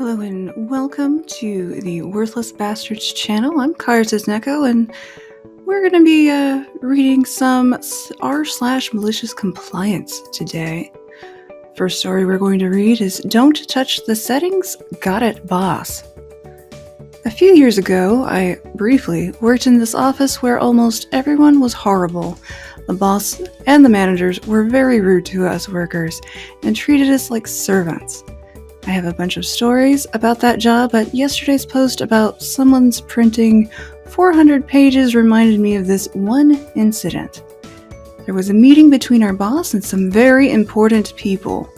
Hello and welcome to the Worthless Bastards channel. I'm Caritas Neko and we're going to be reading some r/MaliciousCompliance today. First story we're going to read is Don't Touch the Settings, Got It Boss. A few years ago, I briefly worked in this office where almost everyone was horrible. The boss and the managers were very rude to us workers and treated us like servants. I have a bunch of stories about that job, but yesterday's post about someone's printing 400 pages reminded me of this one incident. There was a meeting between our boss and some very important people.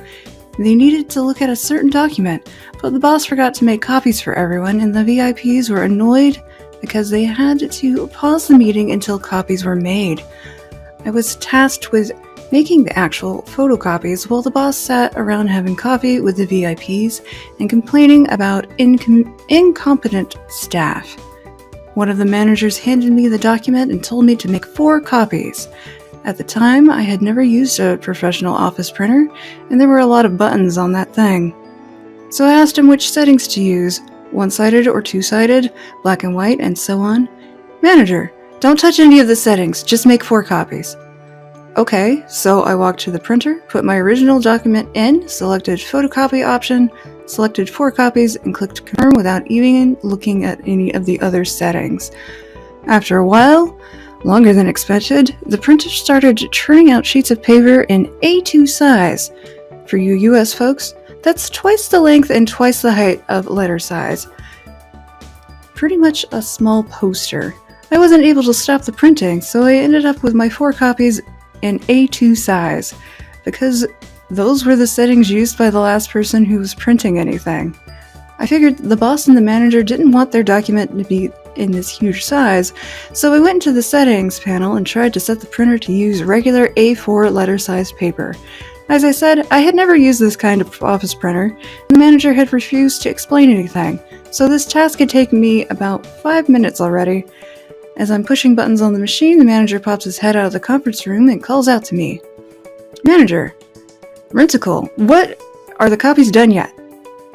They needed to look at a certain document, but the boss forgot to make copies for everyone, and the VIPs were annoyed because they had to pause the meeting until copies were made. I was tasked with making the actual photocopies while the boss sat around having coffee with the VIPs and complaining about incompetent staff. One of the managers handed me the document and told me to make 4 copies. At the time, I had never used a professional office printer, and there were a lot of buttons on that thing. So I asked him which settings to use, one-sided or two-sided, black and white, and so on. Manager, don't touch any of the settings, just make 4 copies. Okay, so I walked to the printer, put my original document in, selected photocopy option, selected 4 copies, and clicked confirm without even looking at any of the other settings. After a while, longer than expected, the printer started churning out sheets of paper in A2 size. For you US folks, that's twice the length and twice the height of letter size. Pretty much a small poster. I wasn't able to stop the printing, so I ended up with my 4 copies in A2 size, because those were the settings used by the last person who was printing anything. I figured the boss and the manager didn't want their document to be in this huge size, so I went into the settings panel and tried to set the printer to use regular A4 letter-sized paper. As I said, I had never used this kind of office printer, and the manager had refused to explain anything, so this task had taken me about 5 minutes already. As I'm pushing buttons on the machine, the manager pops his head out of the conference room and calls out to me. Manager, Renticle, what? Are the copies done yet?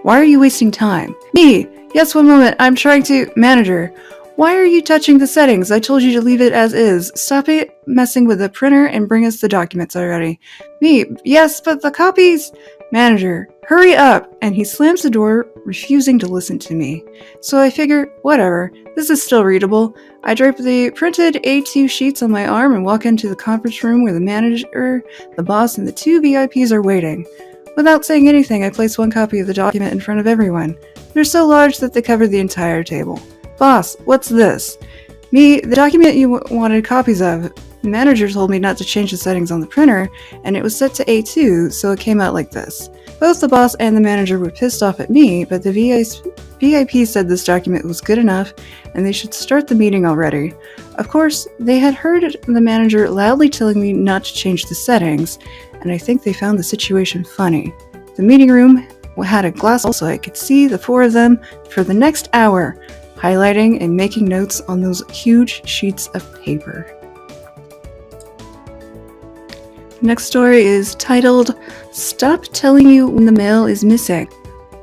Why are you wasting time? Me, yes, one moment, I'm trying to... Manager, why are you touching the settings? I told you to leave it as is. Stop it messing with the printer and bring us the documents already. Me, yes, but the copies... Manager, hurry up! And he slams the door, refusing to listen to me. So I figure, whatever, this is still readable. I drape the printed A2 sheets on my arm and walk into the conference room where the manager, the boss, and the 2 VIPs are waiting. Without saying anything, I place 1 copy of the document in front of everyone. They're so large that they cover the entire table. Boss, what's this? Me, the document you wanted copies of. The manager told me not to change the settings on the printer, and it was set to A2, so it came out like this. Both the boss and the manager were pissed off at me, but the VIP said this document was good enough, and they should start the meeting already. Of course, they had heard the manager loudly telling me not to change the settings, and I think they found the situation funny. The meeting room had a glass so I could see the 4 of them for the next hour, highlighting and making notes on those huge sheets of paper. Next story is titled, Stop Telling You When the Mail is Missing.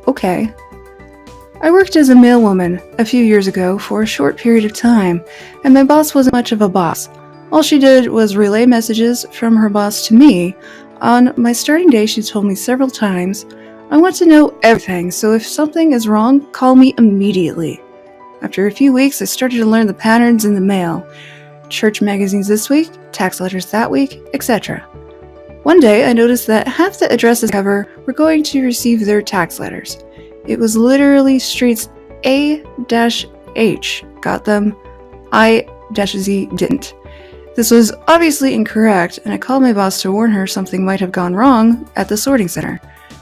Okay. I worked as a mailwoman a few years ago for a short period of time, and my boss wasn't much of a boss. All she did was relay messages from her boss to me. On my starting day, she told me several times, I want to know everything, so if something is wrong, call me immediately. After a few weeks, I started to learn the patterns in the mail. Church magazines this week, tax letters that week, etc. One day, I noticed that half the addresses cover were going to receive their tax letters. It was literally streets A-H got them, I-Z didn't. This was obviously incorrect, and I called my boss to warn her something might have gone wrong at the sorting center.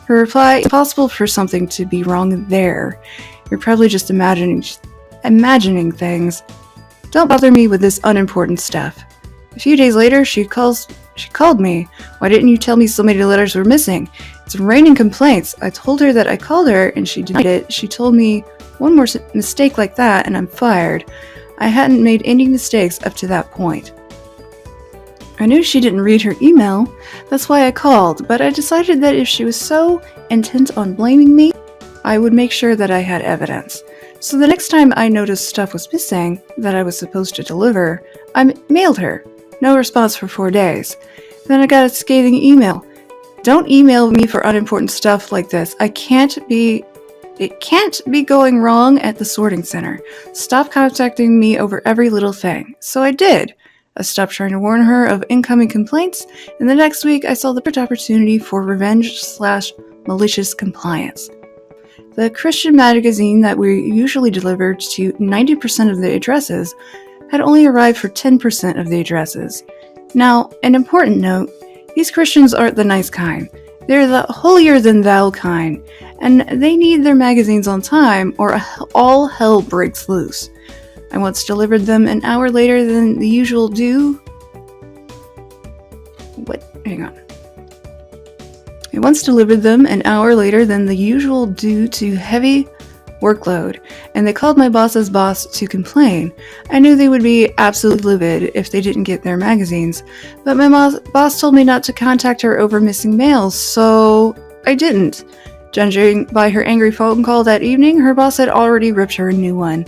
Her reply, it's possible for something to be wrong there. You're probably just imagining things. Don't bother me with this unimportant stuff. A few days later, she called me. Why didn't you tell me so many letters were missing? It's raining complaints. I told her that I called her and she denied it. She told me one more mistake like that and I'm fired. I hadn't made any mistakes up to that point. I knew she didn't read her email. That's why I called, but I decided that if she was so intent on blaming me, I would make sure that I had evidence. So the next time I noticed stuff was missing that I was supposed to deliver, I mailed her. No response for 4 days. Then I got a scathing email. Don't email me for unimportant stuff like this. It can't be going wrong at the sorting center. Stop contacting me over every little thing. So I did. I stopped trying to warn her of incoming complaints, and the next week I saw the perfect opportunity for revenge/malicious compliance. The Christian magazine that we usually delivered to 90% of the addresses had only arrived for 10% of the addresses. Now, an important note, these Christians aren't the nice kind. They're the holier-than-thou kind, and they need their magazines on time or all hell breaks loose. I once delivered them an hour later than the usual due. I once delivered them an hour later than the usual due to heavy workload, and they called my boss's boss to complain. I knew they would be absolutely livid if they didn't get their magazines, but my boss told me not to contact her over missing mail, so I didn't. Judging by her angry phone call that evening, her boss had already ripped her a new one,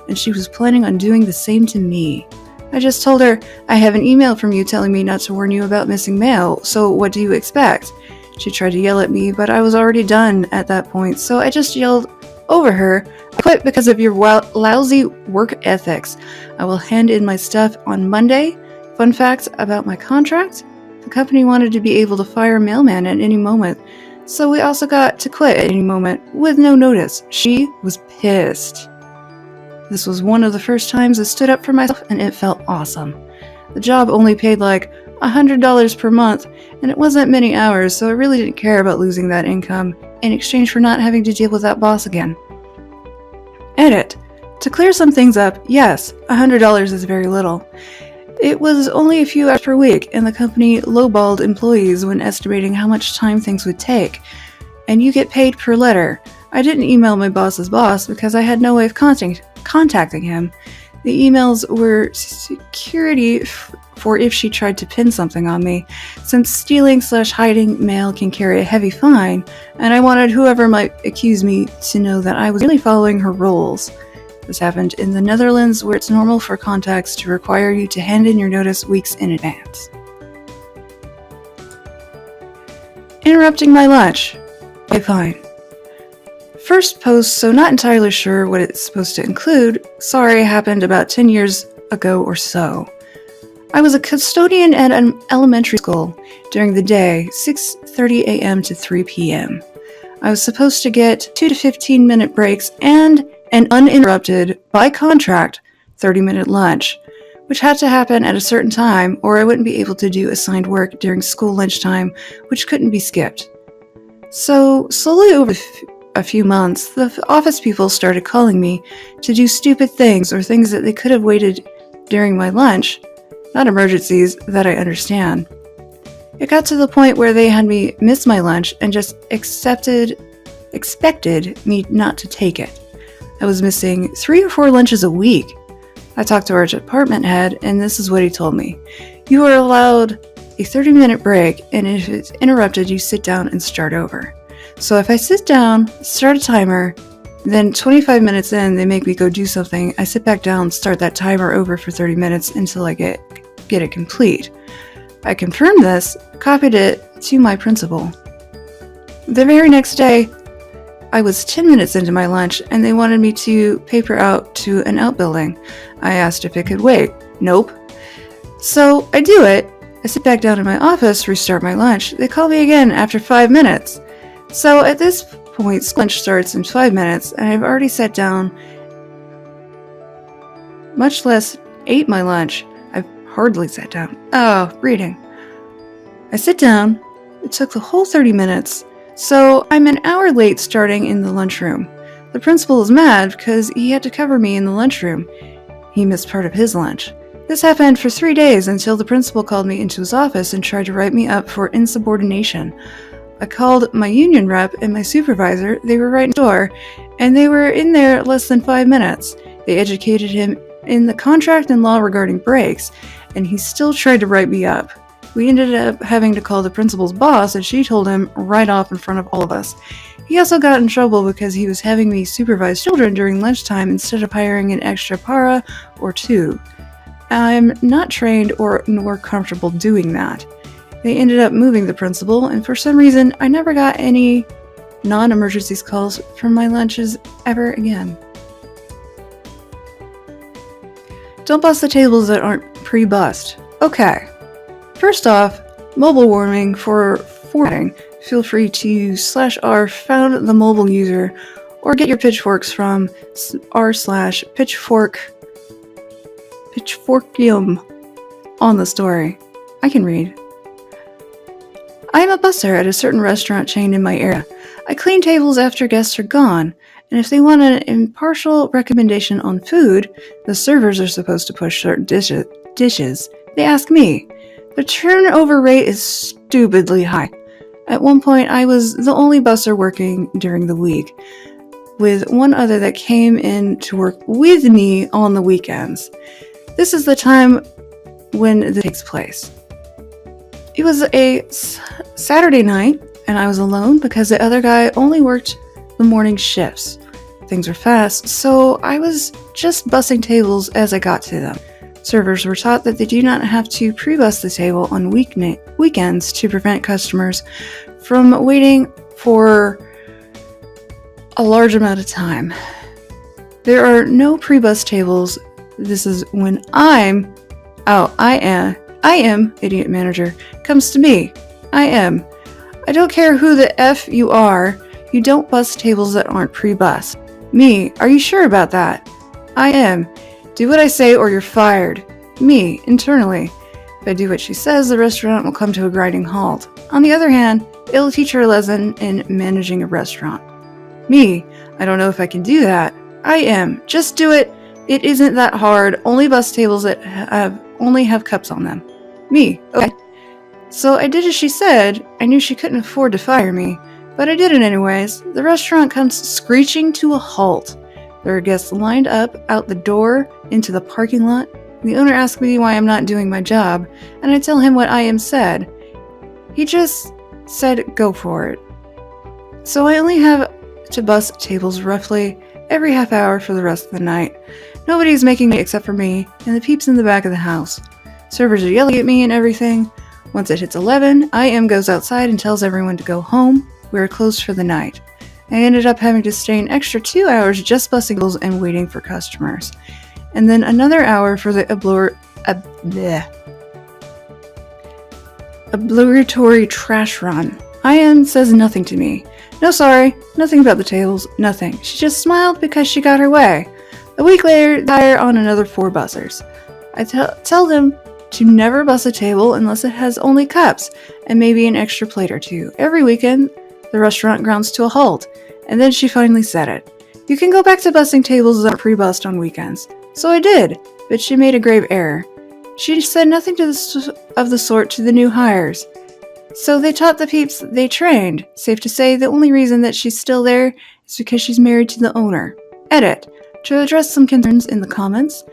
and she was planning on doing the same to me. I just told her, I have an email from you telling me not to warn you about missing mail, so what do you expect? She tried to yell at me, but I was already done at that point, so I just yelled over her, I quit because of your lousy work ethics. I will hand in my stuff on Monday. Fun fact about my contract, the company wanted to be able to fire a mailman at any moment, so we also got to quit at any moment with no notice. She was pissed. This was one of the first times I stood up for myself, and it felt awesome. The job only paid like $100 per month, and it wasn't many hours, so I really didn't care about losing that income in exchange for not having to deal with that boss again. Edit. To clear some things up, yes, $100 is very little. It was only a few hours per week, and the company lowballed employees when estimating how much time things would take. And you get paid per letter. I didn't email my boss's boss because I had no way of contacting him. The emails were security for if she tried to pin something on me, since stealing/hiding mail can carry a heavy fine, and I wanted whoever might accuse me to know that I was really following her rules. This happened in the Netherlands, where it's normal for contacts to require you to hand in your notice weeks in advance. Interrupting my lunch. Okay, fine. First post, so not entirely sure what it's supposed to include. Sorry, happened about 10 years ago or so. I was a custodian at an elementary school during the day, 6:30 a.m. to 3 p.m. I was supposed to get 2 to 15-minute breaks and an uninterrupted, by contract, 30-minute lunch, which had to happen at a certain time or I wouldn't be able to do assigned work during school lunchtime, which couldn't be skipped. So, slowly over a few months, the office people started calling me to do stupid things or things that they could have waited during my lunch, not emergencies that I understand. It got to the point where they had me miss my lunch and just expected me not to take it. I was missing 3 or 4 lunches a week. I talked to our department head, and this is what he told me. You are allowed a 30-minute break, and if it's interrupted, you sit down and start over. So if I sit down, start a timer, then 25 minutes in, they make me go do something, I sit back down, start that timer over for 30 minutes until I get it complete. I confirmed this, copied it to my principal. The very next day, I was 10 minutes into my lunch, and they wanted me to paper out to an outbuilding. I asked if it could wait. Nope. So I do it. I sit back down in my office, restart my lunch. They call me again after 5 minutes. So at this point, lunch starts in 5 minutes, and I've already sat down, much less ate my lunch. I've hardly sat down. Reading. I sit down. It took the whole 30 minutes. So I'm an hour late starting in the lunchroom. The principal is mad because he had to cover me in the lunchroom. He missed part of his lunch. This happened for 3 days until the principal called me into his office and tried to write me up for insubordination. I called my union rep and my supervisor. They were right next door, and they were in there less than 5 minutes. They educated him in the contract and law regarding breaks, and he still tried to write me up. We ended up having to call the principal's boss, and she told him right off in front of all of us. He also got in trouble because he was having me supervise children during lunchtime instead of hiring an extra para or two. I'm not trained nor comfortable doing that. They ended up moving the principal, and for some reason, I never got any non-emergencies calls from my lunches ever again. Don't bust the tables that aren't pre-bussed. Okay. First off, mobile warning for formatting. Feel free to /r found the mobile user or get your pitchforks from pitchforkium on the story. I can read. I am a busser at a certain restaurant chain in my area. I clean tables after guests are gone, and if they want an impartial recommendation on food, the servers are supposed to push certain dishes. They ask me. The turnover rate is stupidly high. At one point, I was the only busser working during the week, with one other that came in to work with me on the weekends. This is the time when this takes place. It was a Saturday night, and I was alone because the other guy only worked the morning shifts. Things were fast, so I was just bussing tables as I got to them. Servers were taught that they do not have to pre-bus the table on weekends to prevent customers from waiting for a large amount of time. There are no pre-bus tables. This is when I am, idiot manager, comes to me. I don't care who the F you are, you don't bus tables that aren't pre-bus. Me, are you sure about that? I am. Do what I say or you're fired. Me, internally. If I do what she says, the restaurant will come to a grinding halt. On the other hand, it'll teach her a lesson in managing a restaurant. Me, I don't know if I can do that. I am. Just do it. It isn't that hard. Only bus tables that only have cups on them. Me, okay. So I did as she said. I knew she couldn't afford to fire me, but I did it anyways. The restaurant comes screeching to a halt. There are guests lined up out the door into the parking lot. The owner asks me why I'm not doing my job, and I tell him what I am said. He just said go for it. So I only have to bus tables roughly every half hour for the rest of the night. Nobody's making me except for me and the peeps in the back of the house. Servers are yelling at me and everything. Once it hits 11, IM goes outside and tells everyone to go home. We are closed for the night. I ended up having to stay an extra 2 hours just bussing tables and waiting for customers. And then another hour for the obligatory trash run. IM says nothing to me. No sorry, nothing about the tables, nothing. She just smiled because she got her way. A week later, they hire on another 4 bussers. I tell them to never bus a table unless it has only cups and maybe an extra plate or two. Every weekend, the restaurant grounds to a halt, and then she finally said it. You can go back to bussing tables that are pre-bussed on weekends. So I did, but she made a grave error. She said nothing of the sort to the new hires. So they taught the peeps they trained. Safe to say, the only reason that she's still there is because she's married to the owner. Edit. To address some concerns in the comments,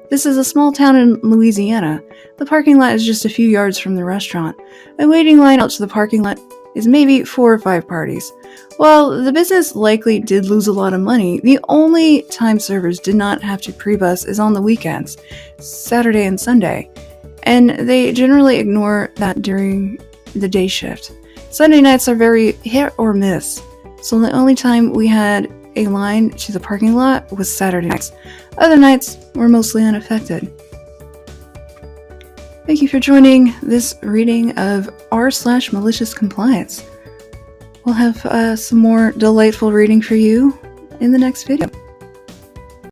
this is a small town in Louisiana. The parking lot is just a few yards from the restaurant. A waiting line out to the parking lot is maybe 4 or 5 parties. While the business likely did lose a lot of money, the only time servers did not have to pre-bus is on the weekends, Saturday and Sunday, and they generally ignore that during the day shift. Sunday nights are very hit or miss, so the only time we had a line to the parking lot was Saturday nights. Other nights were mostly unaffected. Thank you for joining this reading of r/MaliciousCompliance. We'll have some more delightful reading for you in the next video.